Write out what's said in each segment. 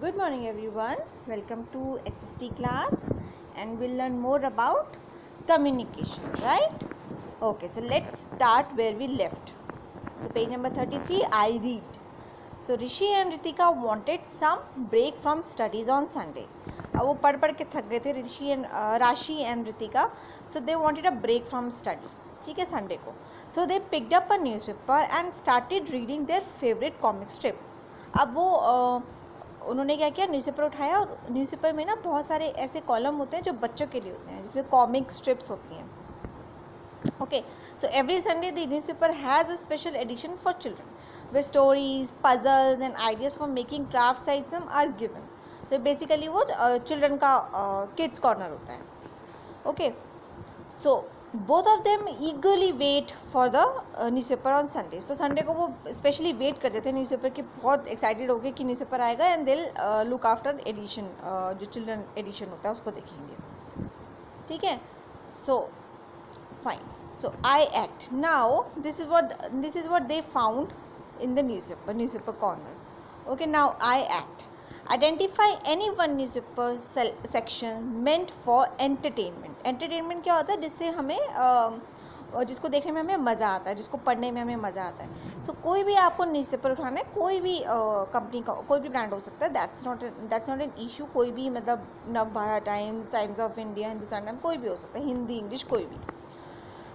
Good morning everyone. Welcome to SST class and we'll learn more about communication, right? Okay, so let's start where we left. So page number 33, I read. So Rishi and Ritika wanted some break from studies on Sunday. अब वो पढ़ के थक गए थे राशि and Ritika. So they wanted a break from study. ठीक है, संडे को. So they picked up a newspaper and started reading their favorite comic strip. अब वो उन्होंने क्या किया, न्यूज़पेपर उठाया और न्यूज़पेपर में ना बहुत सारे ऐसे कॉलम होते हैं जो बच्चों के लिए होते हैं, जिसमें कॉमिक स्ट्रिप्स होती हैं. Okay, so every Sunday the newspaper has a special edition for children वे stories, puzzles and ideas for making craft item are given. So basically वो चिल्ड्रन का किड्स कॉर्नर होता है. Okay, so both of them eagerly wait for the newspaper on Sundays. तो Sunday को वो specially wait करते थे न्यूज़पेपर की, बहुत एक्साइटेड हो गए कि न्यूज़पेपर आएगा एंड दिल लुक आफ्टर एडिशन, जो चिल्ड्रन एडिशन होता है उसको देखेंगे. ठीक है, so fine. So I act now, this is what they found in the newspaper corner. Okay, now I act. Identify any one newspaper section meant for entertainment. Entertainment क्या होता है, जिससे हमें जिसको देखने में हमें मज़ा आता है, जिसको पढ़ने में हमें मज़ा आता है. सो कोई भी आपको न्यूज़पेपर उठाना है, कोई भी कंपनी का कोई भी ब्रांड हो सकता है. That's not an issue. कोई भी, मतलब Navbharat Times, Times of India, Hindustan Times, कोई भी हो सकता है, हिंदी, इंग्लिश, कोई भी.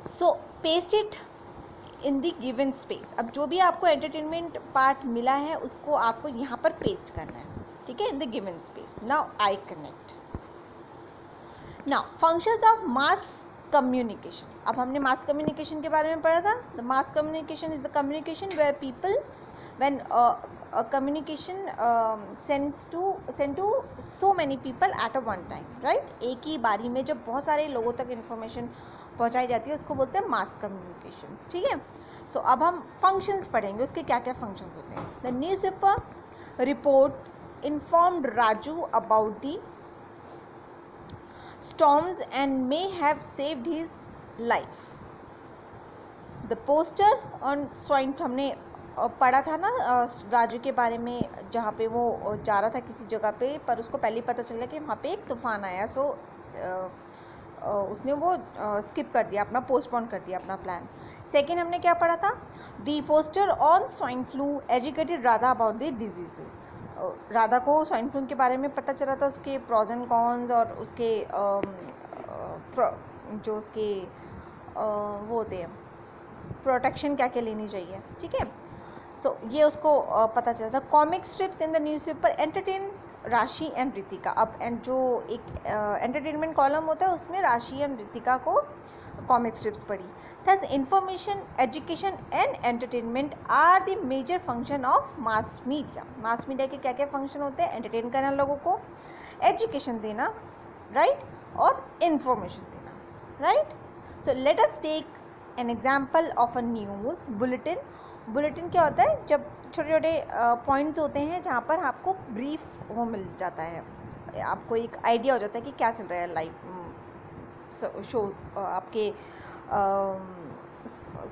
So paste it in the given space. अब जो भी आपको एंटरटेनमेंट पार्ट मिला है उसको आपको यहाँ पर पेस्ट करना है. ठीक है, in the given space. Now I connect. Now functions of mass communication. अब हमने मास कम्युनिकेशन के बारे में पढ़ा था. The mass communication is the communication where people when communication send to so many people at a one time, right. एक ही बारी में जब बहुत सारे लोगों तक इन्फॉर्मेशन पहुंचाई जाती है उसको बोलते हैं मास कम्युनिकेशन. ठीक है, सो अब हम फंक्शंस पढ़ेंगे, उसके क्या क्या फंक्शंस होते हैं. The newspaper report informed Raju about the storms and may have saved his life. The poster on swine, हमने पढ़ा था ना राजू के बारे में, जहाँ पे वो जा रहा था किसी जगह पे, पर उसको पहले ही पता चला कि वहाँ पे एक तूफान आया. सो उसने वो स्किप कर दिया, अपना पोस्टपोन कर दिया अपना प्लान. सेकेंड हमने क्या पढ़ा था, the poster on swine flu educated Radha about the diseases. Radha को स्वाइन फ्लू के बारे में पता चला था, उसके प्रॉज एंड कॉन्स और उसके जो उसके वो होते हैं प्रोटेक्शन क्या क्या लेनी चाहिए. ठीक है, सो ये उसको पता चला था. Comic strips in the newspaper entertain राशि एंड रितिका. अब एंड जो एक एंटरटेनमेंट कॉलम होता है उसमें राशि एंड रितिका को कॉमिक स्ट्रिप्स पढ़ी. Thus information, education and entertainment are the major function of mass media. Mass media के क्या क्या फंक्शन होते हैं, एंटरटेन करना लोगों को, एजुकेशन देना, राइट, और इन्फॉर्मेशन देना, right. So let us take an example of a news bulletin. Bulletin क्या होता है, जब छोटे छोटे पॉइंट्स होते हैं जहाँ पर आपको ब्रीफ वो मिल जाता है, आपको एक आइडिया हो जाता है कि क्या चल रहा है लाइव शोज, आपके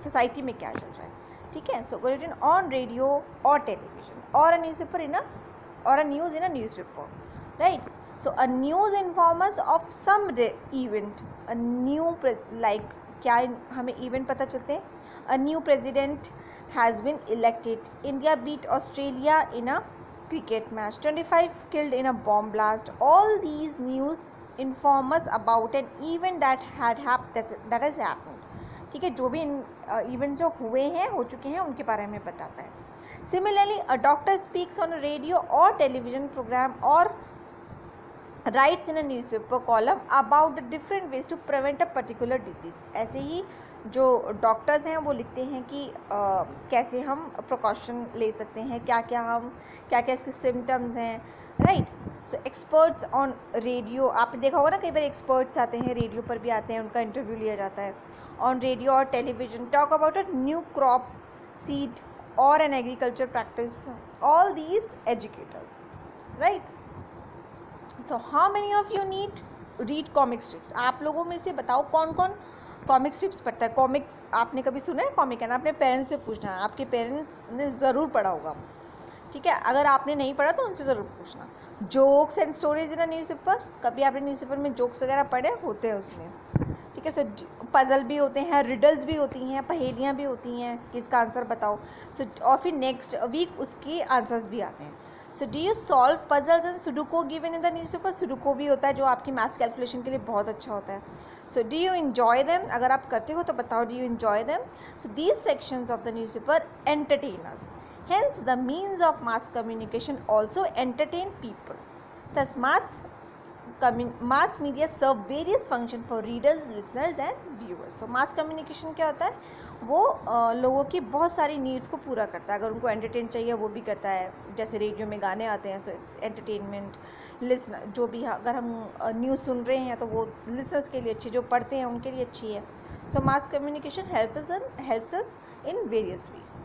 सोसाइटी में क्या चल रहा है. ठीक है, सो बुलेटिन ऑन रेडियो और टेलीविजन और अ न्यूज़पेपर इन और a news in a newspaper, right. So a news informers of some event, a new like क्या हमें इवेंट पता चलते हैं. A new president has been elected. India beat Australia in a cricket match. 25 killed in a bomb blast. All these news inform us about an event that has happened. ठीक है, जो भी event जो हुए हैं, हो चुके हैं, उनके बारे में बताता है. Similarly, a doctor speaks on a radio or television program or writes in a newspaper column about the different ways to prevent a particular disease. ऐसे ही जो डॉक्टर्स हैं वो लिखते हैं कि कैसे हम प्रिकॉशन ले सकते हैं, क्या क्या इसके सिम्टम्स हैं, right. So experts on radio, आपने देखा होगा ना, कई बार एक्सपर्ट्स आते हैं, रेडियो पर भी आते हैं, उनका इंटरव्यू लिया जाता है. ऑन रेडियो और television talk about a new crop seed और an agriculture practice. All these educators, right. So how many of you need read comic strips. आप लोगों में से बताओ कौन कौन कॉमिक स्ट्रिप्स पढ़ता है. कॉमिक्स आपने कभी सुना है कॉमिक है ना, अपने पेरेंट्स से पूछना है, आपके पेरेंट्स ने ज़रूर पढ़ा होगा. ठीक है, अगर आपने नहीं पढ़ा तो उनसे ज़रूर पूछना। Jokes and stories in a newspaper, कभी आपने न्यूज़पेपर में जोक्स वगैरह पढ़े होते हैं उसमें, ठीक है। सो पजल भी होते हैं, रिडल्स भी होती हैं, पहेलियाँ भी होती हैं कि इसका आंसर बताओ। सो और फिर नेक्स्ट वीक उसकी आंसर्स भी आते हैं। So do you solve puzzles and sudoku given in the newspaper, sudoku भी होता है जो आपकी मैथ्स कैलकुलेशन के लिए बहुत अच्छा होता है। So do you enjoy them, अगर आप करते हो तो बताओ do you enjoy them. So these sections of the newspaper entertain us, hence the means of mass communication also entertain people. Thus mass media serve various function for readers, listeners and viewers. So mass communication क्या होता है, वो लोगों की बहुत सारी needs को पूरा करता है। अगर उनको एंटरटेन चाहिए वो भी करता है, जैसे रेडियो में गाने आते हैं, सो इट्स एंटरटेनमेंट। लिसनर जो भी, अगर हम न्यूज़ सुन रहे हैं तो वो लिसनर्स के लिए अच्छी, जो पढ़ते हैं उनके लिए अच्छी है। So mass communication helps us in various ways,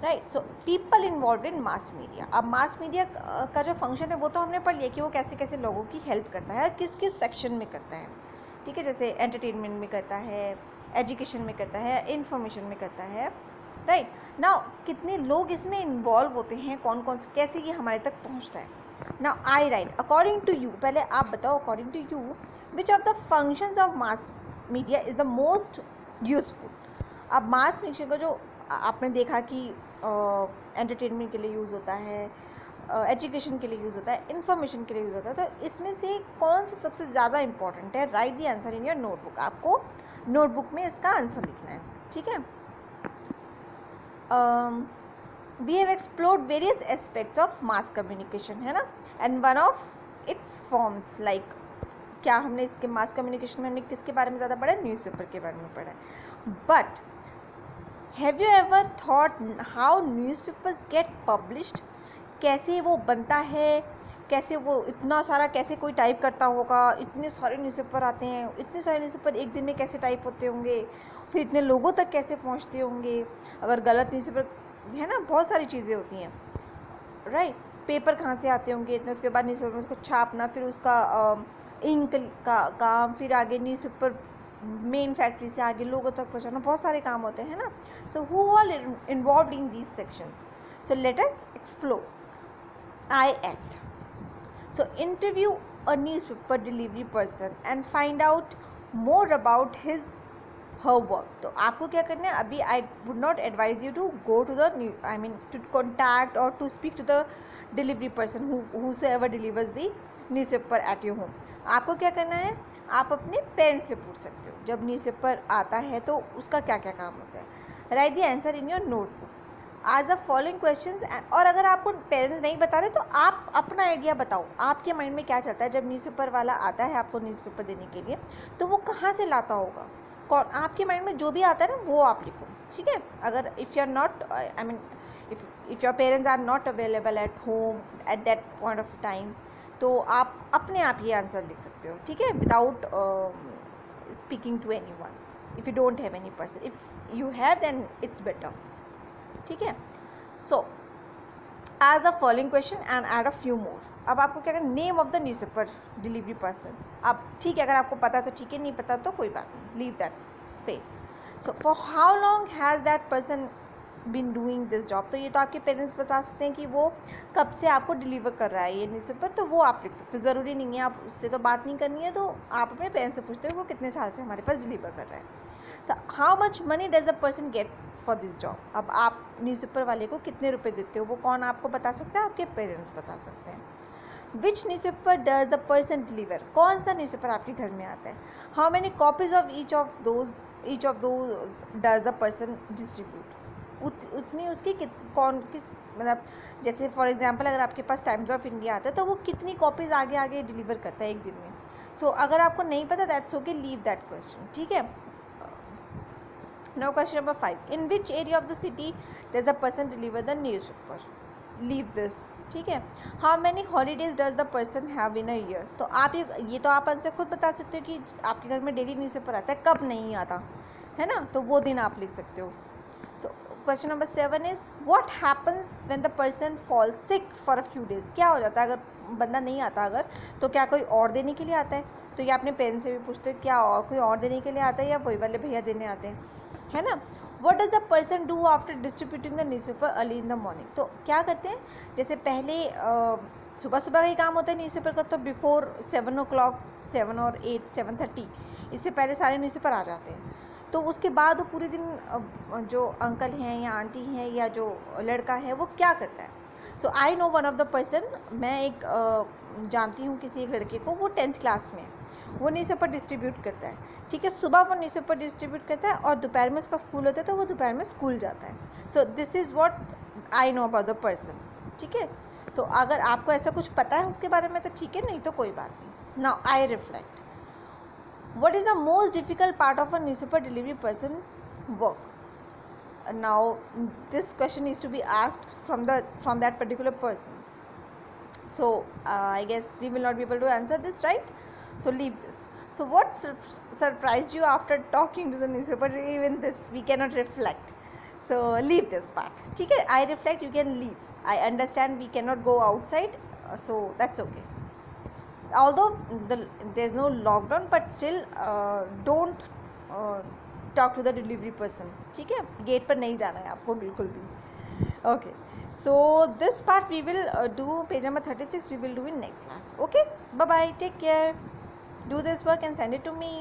right. So people involve in mass media, अब मास मीडिया का जो फंक्शन है वो तो हमने पढ़ लिया कि वो कैसे कैसे लोगों की हेल्प करता है, किस किस सेक्शन में करता है, ठीक है। जैसे एंटरटेनमेंट में करता है, एजुकेशन में करता है, इंफॉर्मेशन में करता है, राइट। नाउ कितने लोग इसमें इन्वॉल्व होते हैं, कौन कौन से, कैसे ये हमारे तक पहुंचता है। Now I write according to you, पहले आप बताओ according to you which of the functions of mass media is the most useful. अब मास मीडिया का जो आपने देखा कि एंटरटेनमेंट के लिए यूज़ होता है, एजुकेशन के लिए यूज़ होता है, इन्फॉर्मेशन के लिए यूज़ होता है, तो इसमें से कौन सा सबसे ज़्यादा इंपॉर्टेंट है। Write the answer in your notebook, आपको नोटबुक में इसका आंसर लिखना है, ठीक है। We have explored various aspects of mass communication, है ना, and one of its forms like, क्या हमने इसके मास कम्युनिकेशन में हमने किसके बारे में ज़्यादा पढ़ा है, न्यूज़पेपर के बारे में पढ़ा है। But have you ever thought how newspapers get published, कैसे वो बनता है, कैसे वो इतना सारा कैसे कोई टाइप करता होगा, इतने सारे न्यूज़पेपर आते हैं, इतने सारे न्यूज़पेपर एक दिन में कैसे टाइप होते होंगे, फिर इतने लोगों तक कैसे पहुंचते होंगे, अगर गलत न्यूज़पेपर, है ना, बहुत सारी चीज़ें होती हैं, राइट। पेपर कहाँ से आते होंगे इतने, उसके बाद न्यूज़पेपर में उसको छापना, फिर उसका इंक का काम, फिर आगे न्यूज़पेपर मेन फैक्ट्री से आगे लोगों तक पहुँचाना, बहुत सारे काम होते हैं ना। So who all involved in these sections, so let us explore I act. So interview a newspaper delivery person and find out more about his her work. तो आपको क्या करना है, अभी I would not advise you to go to the to contact और to speak to the delivery person whosoever delivers the newspaper at your home। आपको क्या करना है, आप अपने पेरेंट्स से पूछ सकते हो जब न्यूज़पेपर आता है तो उसका क्या क्या काम होता है। Write the answer in your notebook आज द फॉलोइंग क्वेश्चंस। और अगर आपको पेरेंट्स नहीं बता रहे तो आप अपना आइडिया बताओ, आपके माइंड में क्या चलता है जब न्यूज़पेपर वाला आता है आपको न्यूज़पेपर देने के लिए, तो वो कहाँ से लाता होगा, कौन, आपके माइंड में जो भी आता है ना वो आप लिखो, ठीक है। अगर if you are not if your parents are not available at home at that point of time, तो आप अपने आप ये आंसर लिख सकते हो, ठीक है, without speaking to anyone, if you don't have any person, if you have then it's better, ठीक है। सो आज the following question and add a few more. अब आपको क्या करना, name of the newspaper delivery person. अब ठीक है, अगर आपको पता तो ठीक है, नहीं पता तो कोई बात नहीं, leave that space. So for how long has that person been doing this job, तो ये तो आपके पेरेंट्स बता सकते हैं कि वो कब से आपको डिलीवर कर रहा है ये न्यूज़पेपर, तो वो आप लिख सकते हो। ज़रूरी नहीं है, आप उससे तो बात नहीं करनी है, तो आप अपने पेरेंट्स से पूछते हो वो कितने साल से हमारे पास डिलीवर कर रहा है। So how much money does the person get for this job. अब आप न्यूज़पेपर वाले को कितने रुपए देते हो, वो कौन आपको बता सकता है, आपके पेरेंट्स बता सकते हैं। Which newspaper does the person deliver, कौन सा न्यूज़पेपर आपके घर में आता है। How many copies of each of those does the person distribute, उतनी उसकी कौन किस, मतलब जैसे फॉर एग्जांपल अगर आपके पास टाइम्स ऑफ इंडिया आता है तो वो कितनी कॉपीज़ आगे आगे डिलीवर करता है एक दिन में। सो अगर आपको नहीं पता that's okay, leave that question, ठीक है। Now question number 5, in which area of the city does the person deliver the newspaper, leave this, ठीक है। How many holidays does the person have in a year, तो आप ये तो आप answer खुद बता सकते हो कि आपके घर में डेली न्यूज़पेपर आता है, कब नहीं आता है ना, तो वो दिन आप लिख सकते हो। So question number 7 is what happens when the person fall sick for a few days, क्या हो जाता है अगर बंदा नहीं आता, अगर तो क्या कोई और देने के लिए आता है, तो ये अपने पेरेंट्स से भी पूछते हो क्या और कोई और देने के लिए आता है या वही वाले भैया देने आते हैं, है ना। What does the person do after distributing the newspaper early in the morning? तो क्या करते हैं, जैसे पहले सुबह सुबह का ही काम होता है न्यूज़पेपर का, तो बिफोर 7 o'clock, 7 और 8, 7:30 इससे पहले सारे न्यूज़पेपर आ जाते हैं। तो उसके बाद वो पूरे दिन जो अंकल हैं या आंटी हैं या जो लड़का है वो क्या करता है? So I know one of the person, मैं एक जानती हूँ किसी एक लड़के को, वो 10th क्लास में, वो न्यूज़पेपर डिस्ट्रीब्यूट करता है। ठीक है, सुबह वो न्यूज़पेपर डिस्ट्रीब्यूट करता है और दोपहर में उसका स्कूल होता है तो वो दोपहर में स्कूल जाता है। So this is what I know about the person. ठीक है, तो अगर आपको ऐसा कुछ पता है उसके बारे में तो ठीक है, नहीं तो कोई बात नहीं। Now I reflect, what is the most difficult part of a newspaper delivery person's work? Now this question is to be asked from that particular person, so I guess we will not be able to answer this, right? So leave this. So what surprised you after talking to the newspaper? Even this we cannot reflect, so leave this part. ठीक है, I reflect, you can leave. I understand we cannot go outside, so that's okay. Although there's no lockdown, but still don't talk to the delivery person. ठीक है, gate पर नहीं जाना है आपको बिल्कुल भी. Okay, so this part we will do page number 36. We will do in next class. Okay, bye bye, take care, do this work and send it to me.